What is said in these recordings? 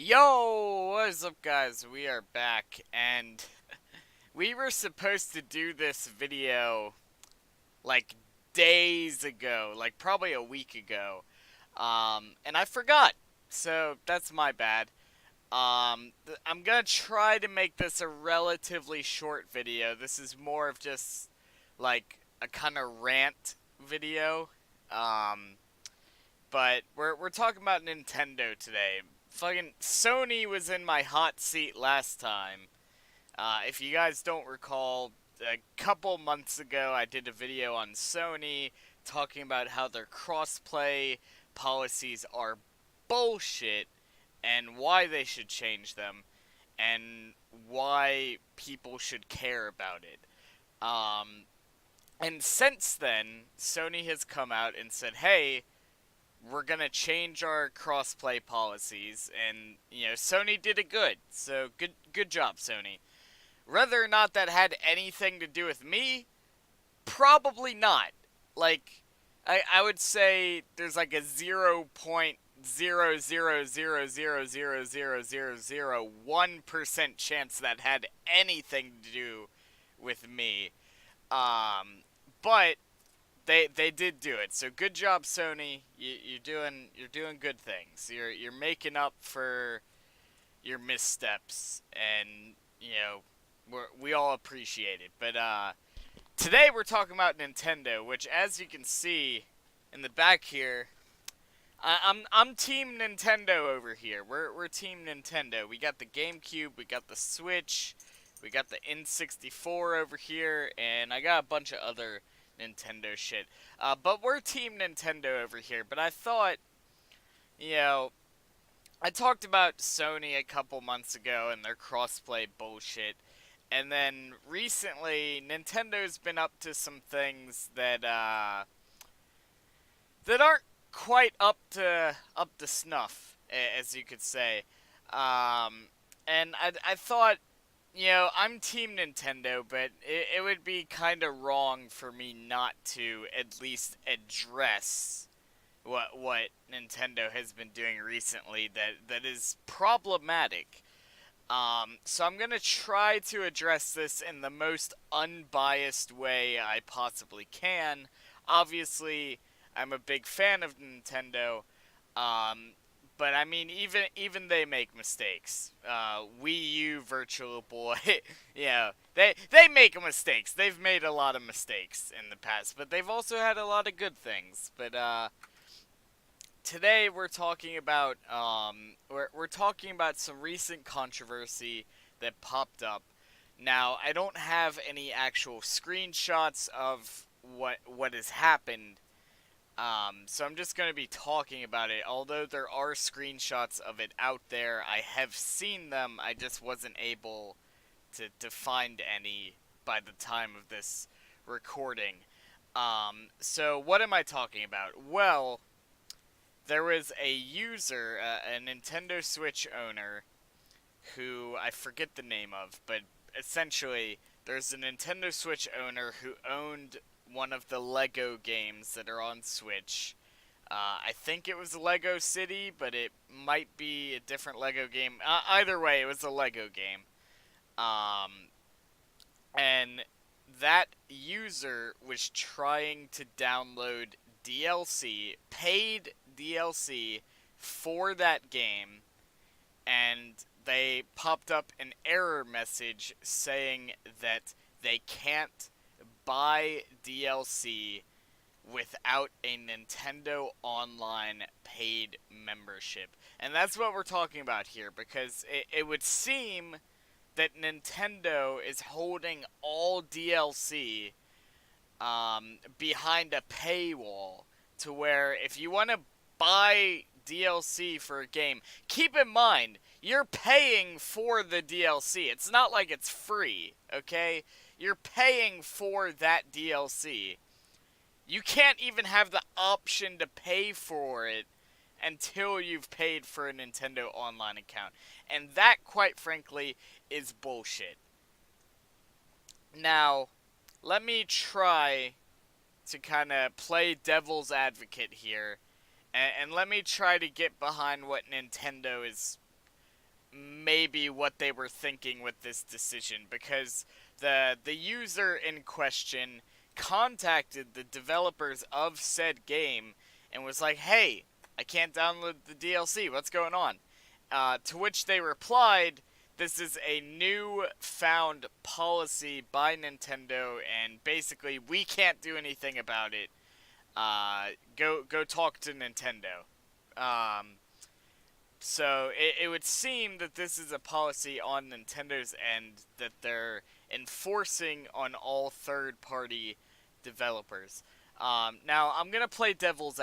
Yo, what is up, guys? We are back, and we were supposed to do this video like days ago, like probably a week ago, and I forgot, so that's my bad. I'm gonna try to make this a relatively short video. This is more of just like a kind of rant video. Um, but we're talking about Nintendo today. Fucking Sony was in my hot seat last time. If you guys don't recall, a couple months ago I did a video on Sony talking about how their crossplay policies are bullshit and why they should change them and why people should care about it. And since then, Sony has come out and said, hey, we're gonna change our crossplay policies, and Sony did it good. So good job, Sony. Whether or not that had anything to do with me, probably not. Like, I would say there's like a 0.000000001% chance that had anything to do with me. Um, but they did do it. So good job, Sony. You're doing good things. You're making up for your missteps, and we all appreciate it. But today we're talking about Nintendo, which, as you can see in the back here, I'm Team Nintendo over here. We're Team Nintendo. We got the GameCube, we got the Switch, we got the N64 over here, and I got a bunch of other Nintendo shit. But we're Team Nintendo over here. But I thought, you know, I talked about Sony a couple months ago and their crossplay bullshit. And then recently, Nintendo's been up to some things that aren't quite up to snuff, as you could say. And I thought, I'm Team Nintendo, but it would be kind of wrong for me not to at least address what Nintendo has been doing recently that is problematic. So I'm gonna try to address this in the most unbiased way I possibly can. Obviously, I'm a big fan of Nintendo, um, but I mean, even they make mistakes. Wii U, Virtual Boy, they make mistakes. They've made a lot of mistakes in the past, but they've also had a lot of good things. But today we're talking about some recent controversy that popped up. Now, I don't have any actual screenshots of what has happened, so I'm just going to be talking about it. Although there are screenshots of it out there, I have seen them. I just wasn't able to find any by the time of this recording. So what am I talking about? Well, there was a user, a Nintendo Switch owner, who I forget the name of, but essentially there's a Nintendo Switch owner who owned one of the Lego games that are on Switch. I think it was Lego City, but it might be a different Lego game. Either way, it was a Lego game. Um, and that user was trying to download DLC, paid DLC for that game, and they popped up an error message saying that they can't buy DLC without a Nintendo Online paid membership. And that's what we're talking about here, because it would seem that Nintendo is holding all DLC behind a paywall, to where if you want to buy DLC for a game, keep in mind, you're paying for the DLC. It's not like it's free, okay? You're paying for that DLC. You can't even have the option to pay for it until you've paid for a Nintendo Online account. And that, quite frankly, is bullshit. Now, let me try to kind of play devil's advocate here, and let me try to get behind what Nintendo is maybe what they were thinking with this decision, because the user in question contacted the developers of said game and was like, "Hey, I can't download the DLC. What's going on?" To which they replied, "This is a new found policy by Nintendo, and basically we can't do anything about it. Go talk to Nintendo." Um, so it would seem that this is a policy on Nintendo's end that they're enforcing on all third-party developers. Now, I'm going to play devil's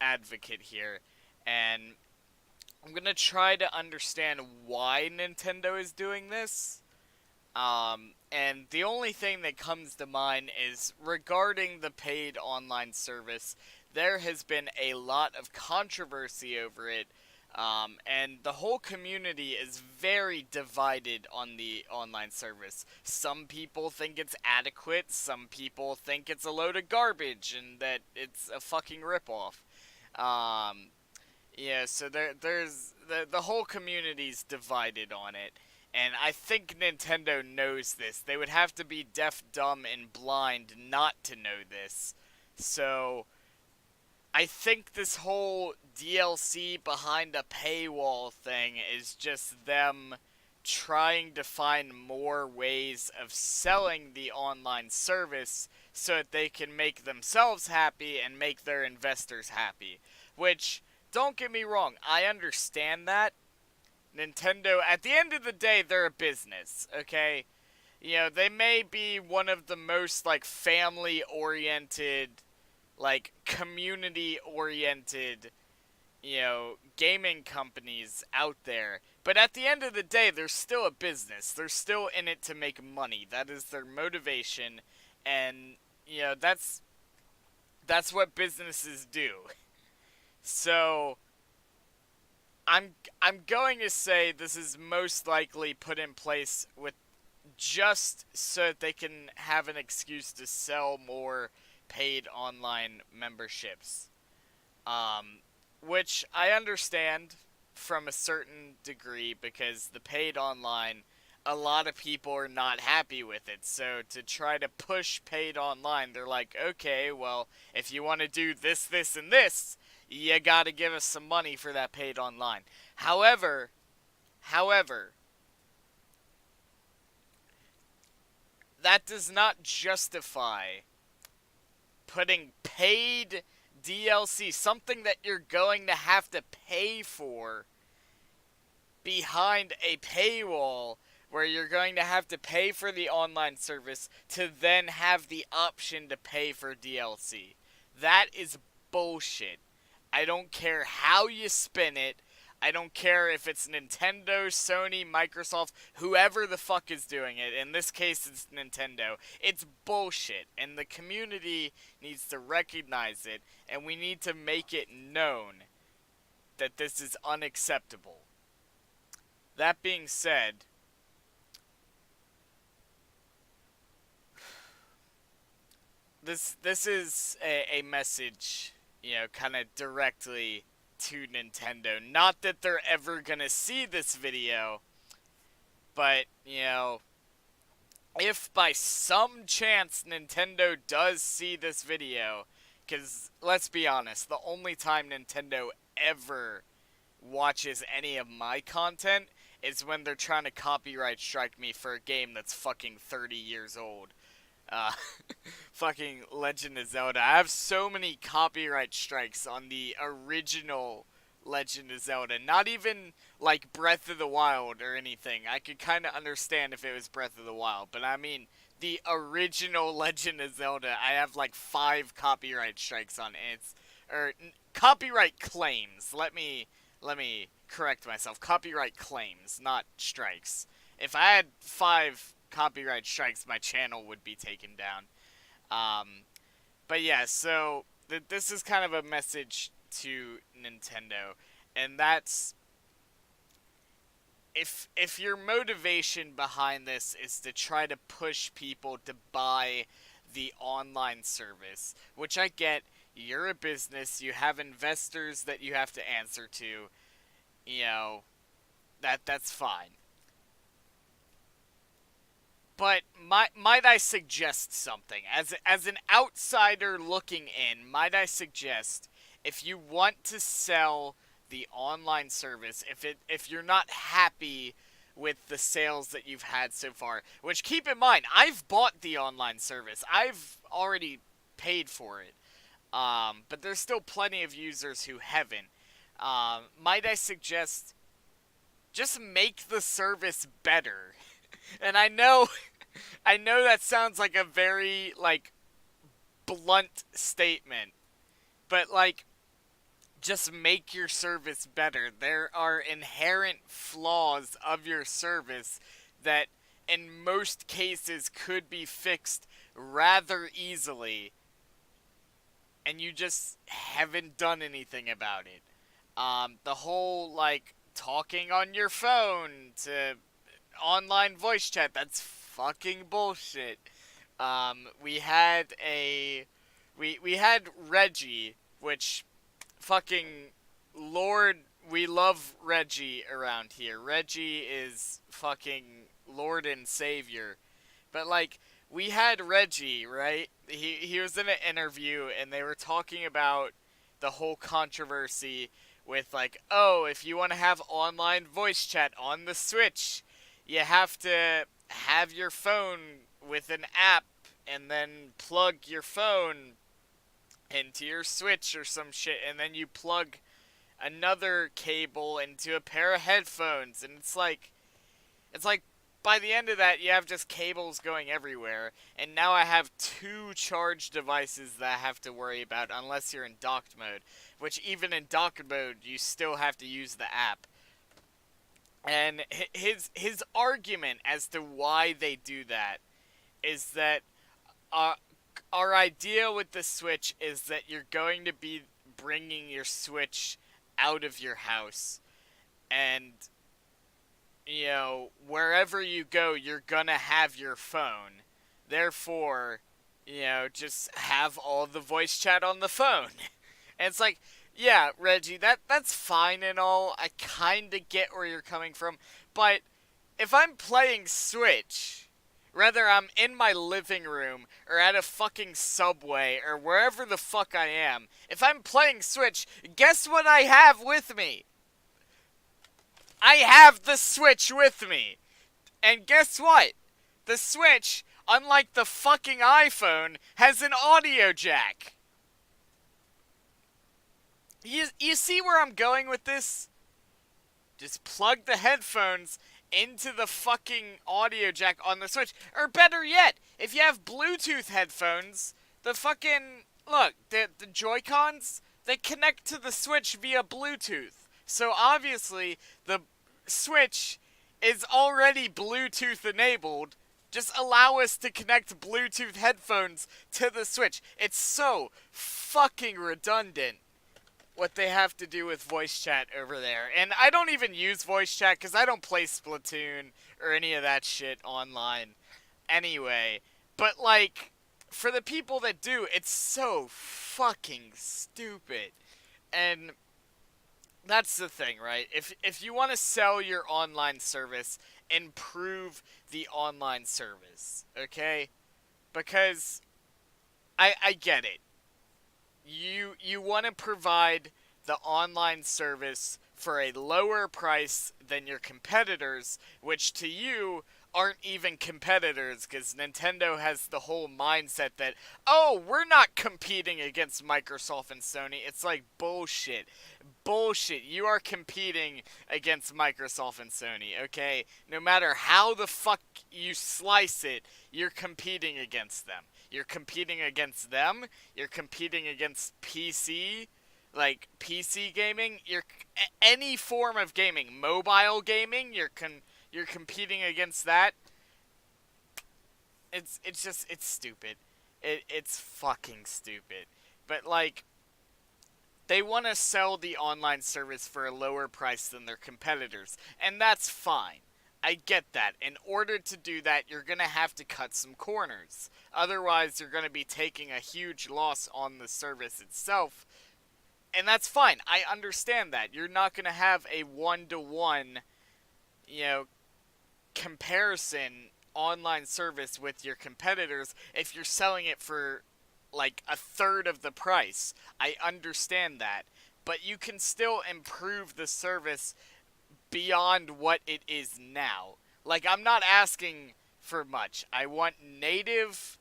advocate here, and I'm going to try to understand why Nintendo is doing this. And the only thing that comes to mind is regarding the paid online service, there has been a lot of controversy over it, and the whole community is very divided on the online service. Some people think it's adequate, some people think it's a load of garbage and that it's a fucking ripoff. Um, yeah, so there's the whole community's divided on it. And I think Nintendo knows this. They would have to be deaf, dumb, and blind not to know this. So I think this whole DLC behind a paywall thing is just them trying to find more ways of selling the online service so that they can make themselves happy and make their investors happy. Which, don't get me wrong, I understand that. Nintendo, at the end of the day, they're a business, okay? You know, they may be one of the most, like, family-oriented, like, community-oriented, you know, gaming companies out there. But at the end of the day, they're still a business. They're still in it to make money. That is their motivation. And, you know, that's what businesses do. So, I'm going to say this is most likely put in place with just so that they can have an excuse to sell more paid online memberships. Um, which I understand from a certain degree because the paid online, a lot of people are not happy with it. So to try to push paid online, they're like, okay, well, if you want to do this, this, and this, you gotta give us some money for that paid online. However, that does not justify putting paid DLC, something that you're going to have to pay for, behind a paywall where you're going to have to pay for the online service to then have the option to pay for DLC. That is bullshit. I don't care how you spin it. I don't care if it's Nintendo, Sony, Microsoft, whoever the fuck is doing it. In this case, it's Nintendo. It's bullshit, and the community needs to recognize it, and we need to make it known that this is unacceptable. That being said, this is a message, you know, kind of directly to Nintendo. Not that they're ever gonna see this video, but, you know, if by some chance Nintendo does see this video, because let's be honest, the only time Nintendo ever watches any of my content is when they're trying to copyright strike me for a game that's fucking 30 years old. Uh, fucking Legend of Zelda. I have so many copyright strikes on the original Legend of Zelda. Not even like Breath of the Wild or anything. I could kind of understand if it was Breath of the Wild, but I mean the original Legend of Zelda. I have like 5 copyright strikes on it. Copyright claims. Let me correct myself. Copyright claims, not strikes. If I had 5 copyright strikes, my channel would be taken down. But yeah, so this is kind of a message to Nintendo, and that's if your motivation behind this is to try to push people to buy the online service, which I get, you're a business, you have investors that you have to answer to, you know, That's fine. But might I suggest something? As an outsider looking in, might I suggest, if you want to sell the online service, if you're not happy with the sales that you've had so far, which, keep in mind, I've bought the online service. I've already paid for it. But there's still plenty of users who haven't. Might I suggest, just make the service better? And I know that sounds like a very, like, blunt statement, but, like, just make your service better. There are inherent flaws of your service that in most cases could be fixed rather easily, and you just haven't done anything about it. The whole, like, talking on your phone to online voice chat, that's fucking bullshit. We had we had Reggie, which, fucking Lord, we love Reggie around here. Reggie is fucking Lord and Savior. But, like, we had Reggie, right? He was in an interview and they were talking about the whole controversy with, like, oh, if you want to have online voice chat on the Switch, you have to have your phone with an app and then plug your phone into your Switch or some shit, and then you plug another cable into a pair of headphones, and it's like by the end of that you have just cables going everywhere, and now I have two charge devices that I have to worry about unless you're in docked mode, which even in docked mode you still have to use the app. And his argument as to why they do that is that uh, our idea with the Switch is that you're going to be bringing your Switch out of your house, and, you know, wherever you go, you're gonna have your phone. Therefore, you know, just have all the voice chat on the phone. And it's like, yeah, Reggie, that's fine and all. I kinda get where you're coming from, but if I'm playing Switch, whether I'm in my living room or at a fucking Subway or wherever the fuck I am, if I'm playing Switch, guess what I have with me? I have the Switch with me. And guess what? The Switch, unlike the fucking iPhone, has an audio jack. You see where I'm going with this? Just plug the headphones into the fucking audio jack on the Switch. Or better yet, if you have Bluetooth headphones, the fucking, look, the Joy-Cons, they connect to the Switch via Bluetooth. So obviously, the Switch is already Bluetooth enabled. Just allow us to connect Bluetooth headphones to the Switch. It's so fucking redundant what they have to do with voice chat over there. And I don't even use voice chat because I don't play Splatoon or any of that shit online anyway. But, like, for the people that do, it's so fucking stupid. And that's the thing, right? If you want to sell your online service, improve the online service, okay? Because I get it. You want to provide the online service for a lower price than your competitors, which to you aren't even competitors, because Nintendo has the whole mindset that, oh, we're not competing against Microsoft and Sony. It's like, bullshit. Bullshit. You are competing against Microsoft and Sony, okay? No matter how the fuck you slice it, you're competing against them. You're competing against them. You're competing against PC, like PC gaming. You're any form of gaming, mobile gaming. You're competing against that. It's just it's stupid. It's fucking stupid. But, like, they want to sell the online service for a lower price than their competitors, and that's fine. I get that. In order to do that, you're going to have to cut some corners. Otherwise, you're going to be taking a huge loss on the service itself. And that's fine. I understand that. You're not going to have a one-to-one you know, comparison online service with your competitors if you're selling it for like a third of the price. I understand that. But you can still improve the service beyond what it is now. Like, I'm not asking for much. I want native,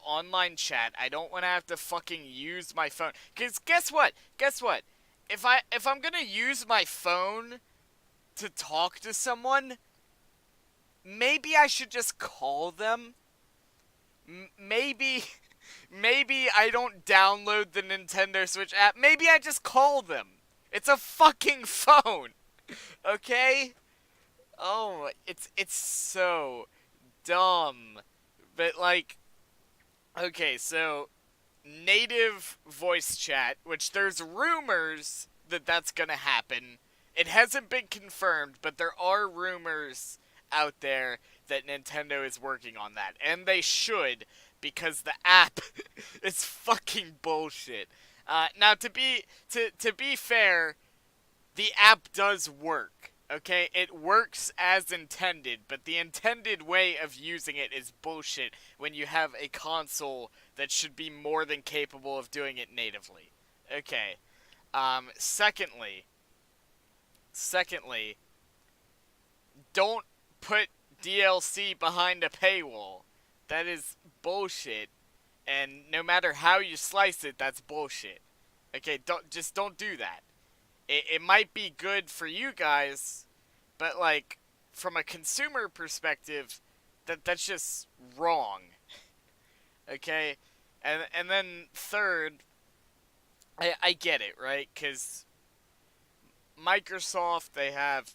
online chat. I don't want to have to fucking use my phone. Cause guess what? Guess what? If I'm gonna use my phone to talk to someone, maybe I should just call them. Maybe maybe I don't download the Nintendo Switch app. Maybe I just call them. It's a fucking phone. Okay? Oh, it's so dumb. But like, okay, so native voice chat, which there's rumors that that's going to happen. It hasn't been confirmed, but there are rumors out there that Nintendo is working on that, and they should, because the app is fucking bullshit. Now, to be fair, the app does work. Okay, it works as intended, but the intended way of using it is bullshit when you have a console that should be more than capable of doing it natively. Okay. Secondly, don't put DLC behind a paywall. That is bullshit, and no matter how you slice it, that's bullshit. Okay, don't do that. It might be good for you guys, but like from a consumer perspective, that's just wrong. Okay, and then third, I get it, right? Because Microsoft, they have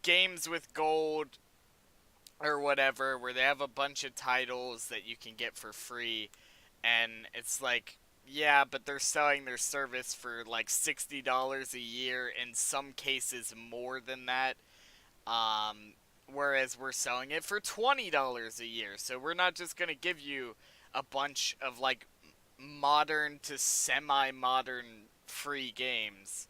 games with gold or whatever, where they have a bunch of titles that you can get for free, and it's like, yeah, but they're selling their service for like $60 a year, in some cases more than that. Um, Whereas we're selling it for $20 a year. So we're not just gonna give you a bunch of like modern to semi-modern free games.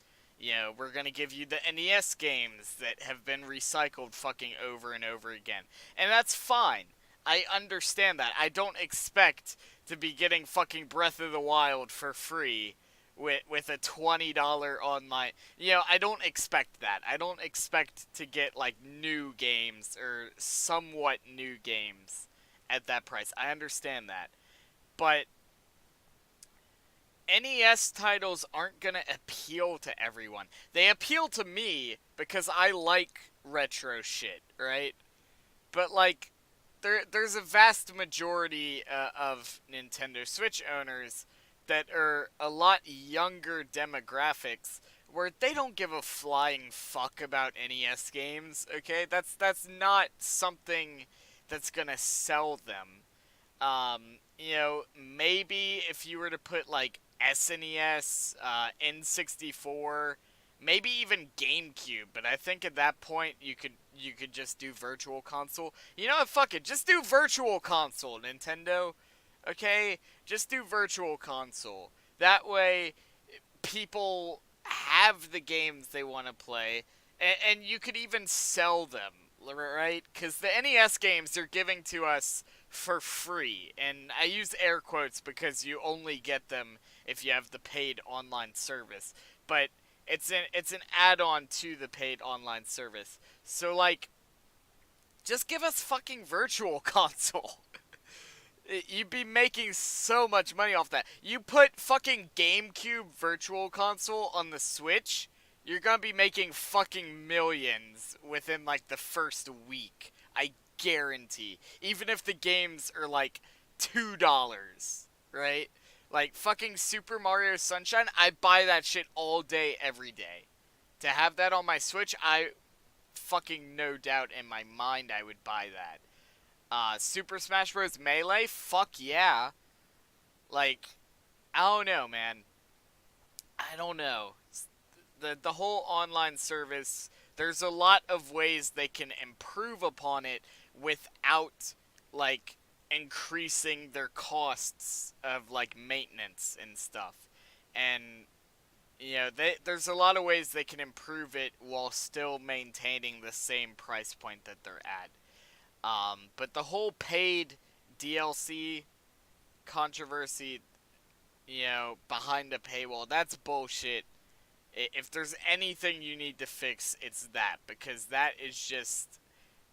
We're gonna give you the NES games that have been recycled fucking over and over again. And that's fine. I understand that. I don't expect to be getting fucking Breath of the Wild for free with a $20 online. I don't expect that. I don't expect to get like new games or somewhat new games at that price. I understand that. But NES titles aren't going to appeal to everyone. They appeal to me because I like retro shit, right? But like there's a vast majority of Nintendo Switch owners that are a lot younger demographics where they don't give a flying fuck about NES games, okay? That's not something that's going to sell them. Maybe if you were to put like SNES, N64, maybe even GameCube, but I think at that point you could just do Virtual Console. You know what? Fuck it, just do Virtual Console, Nintendo. Okay, just do Virtual Console. That way, people have the games they want to play, and you could even sell them, right? Because the NES games they're giving to us for free, and I use air quotes because you only get them if you have the paid online service. But it's an add-on to the paid online service. So like, just give us fucking Virtual Console. You'd be making so much money off that. You put fucking GameCube Virtual Console on the Switch, you're gonna be making fucking millions within like the first week. I guarantee. Even if the games are like $2, right? Like fucking Super Mario Sunshine, I buy that shit all day, every day. To have that on my Switch, I fucking no doubt in my mind I would buy that. Super Smash Bros. Melee? Fuck yeah. Like, I don't know, man. I don't know. The whole online service, there's a lot of ways they can improve upon it without, like, increasing their costs of, like, maintenance and stuff. And there's a lot of ways they can improve it while still maintaining the same price point that they're at. But the whole paid DLC controversy, behind a paywall, that's bullshit. If there's anything you need to fix, it's that, because that is just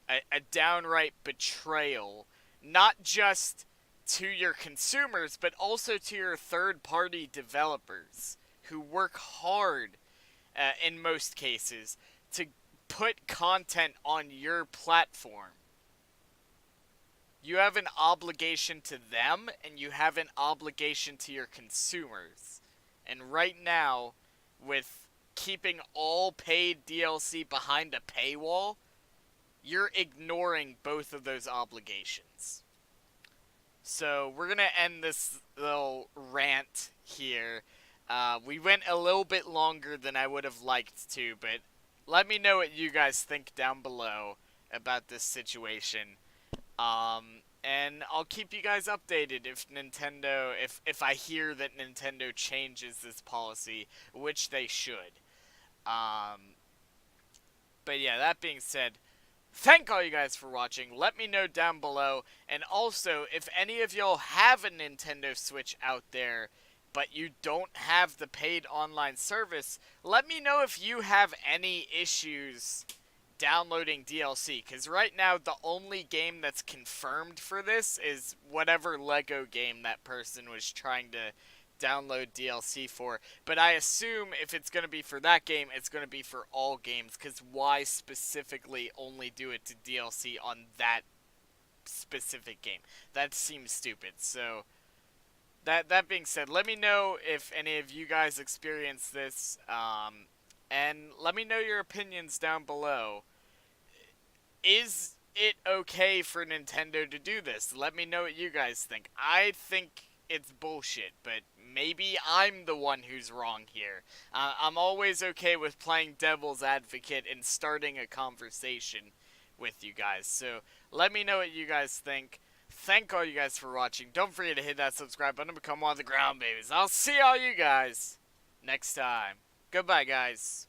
a downright betrayal, not just to your consumers, but also to your third party developers who work hard, in most cases, to put content on your platform. You have an obligation to them, and you have an obligation to your consumers. And right now, with keeping all paid DLC behind a paywall, you're ignoring both of those obligations. So we're going to end this little rant here. We went a little bit longer than I would have liked to, but let me know what you guys think down below about this situation. And I'll keep you guys updated if I hear that Nintendo changes this policy, which they should. But yeah, that being said, thank all you guys for watching. Let me know down below. And also, if any of y'all have a Nintendo Switch out there, but you don't have the paid online service, let me know if you have any issues downloading DLC. Because right now, the only game that's confirmed for this is whatever Lego game that person was trying to download DLC for. But I assume if it's going to be for that game, it's going to be for all games, because why specifically only do it to DLC on that specific game? That seems stupid. So that being said, let me know if any of you guys experience this, and let me know your opinions down below. Is it okay for Nintendo to do this? Let me know what you guys think. I think it's bullshit, but maybe I'm the one who's wrong here. I'm always okay with playing devil's advocate and starting a conversation with you guys. So let me know what you guys think. Thank all you guys for watching. Don't forget to hit that subscribe button and become one of the ground babies. I'll see all you guys next time. Goodbye, guys.